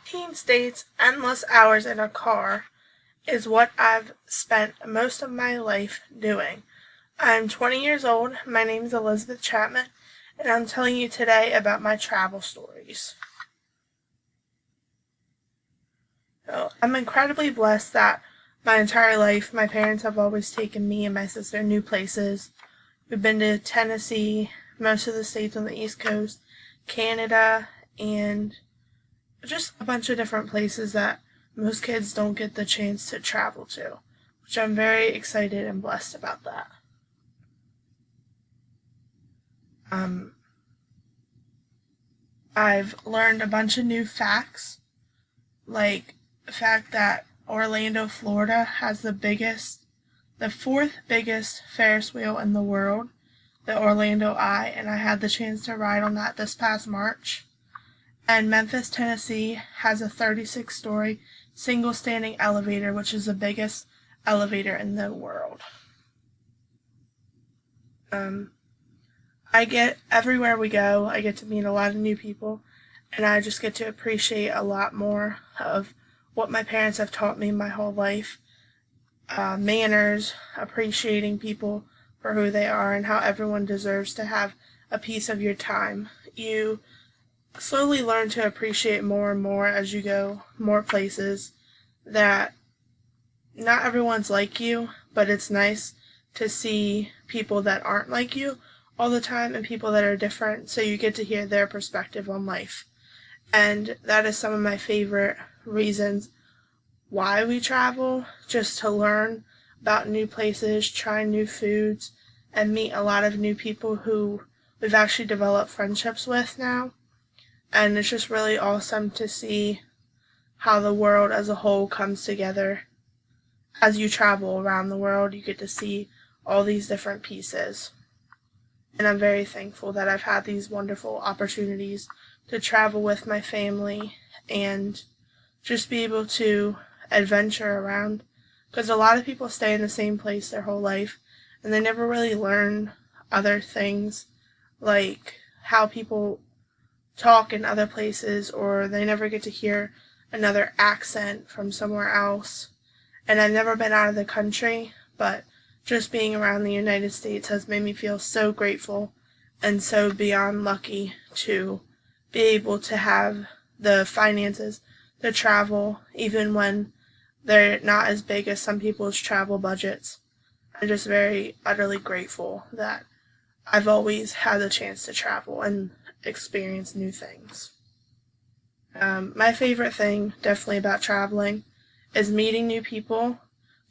15 states, endless hours in a car is what I've spent most of my life doing. I'm 20 years old, my name is Elizabeth Chapman, and I'm telling you today about my travel stories. So, I'm incredibly blessed that my entire life my parents have always taken me and my sister new places. We've been to Tennessee, most of the states on the East Coast, Canada, and just a bunch of different places that most kids don't get the chance to travel to, which I'm very excited and blessed about that. I've learned a bunch of new facts, like the fact that Orlando, Florida has the fourth biggest Ferris wheel in the world, the Orlando Eye, and I had the chance to ride on that this past March. And Memphis, Tennessee has a 36-story single standing elevator, which is the biggest elevator in the world. Everywhere we go, I get to meet a lot of new people, and I just get to appreciate a lot more of what my parents have taught me my whole life. Manners, appreciating people for who they are, and how everyone deserves to have a piece of your time. You slowly learn to appreciate more and more as you go more places, that not everyone's like you, but it's nice to see people that aren't like you all the time and people that are different, so you get to hear their perspective on life. And that is some of my favorite reasons why we travel, just to learn about new places, try new foods, and meet a lot of new people who we've actually developed friendships with now. And it's just really awesome to see how the world as a whole comes together. As you travel around the world, you get to see all these different pieces. And I'm very thankful that I've had these wonderful opportunities to travel with my family and just be able to adventure around. Because a lot of people stay in the same place their whole life, and they never really learn other things, like how people talk in other places, or they never get to hear another accent from somewhere else. And I've never been out of the country, but just being around the United States has made me feel so grateful and so beyond lucky to be able to have the finances to travel, even when they're not as big as some people's travel budgets. I'm just very utterly grateful that I've always had the chance to travel and experience new things. My favorite thing, definitely, about traveling is meeting new people,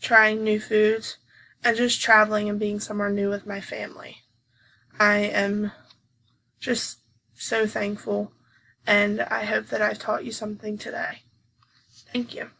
trying new foods, and just traveling and being somewhere new with my family. I am just so thankful, and I hope that I've taught you something today. Thank you.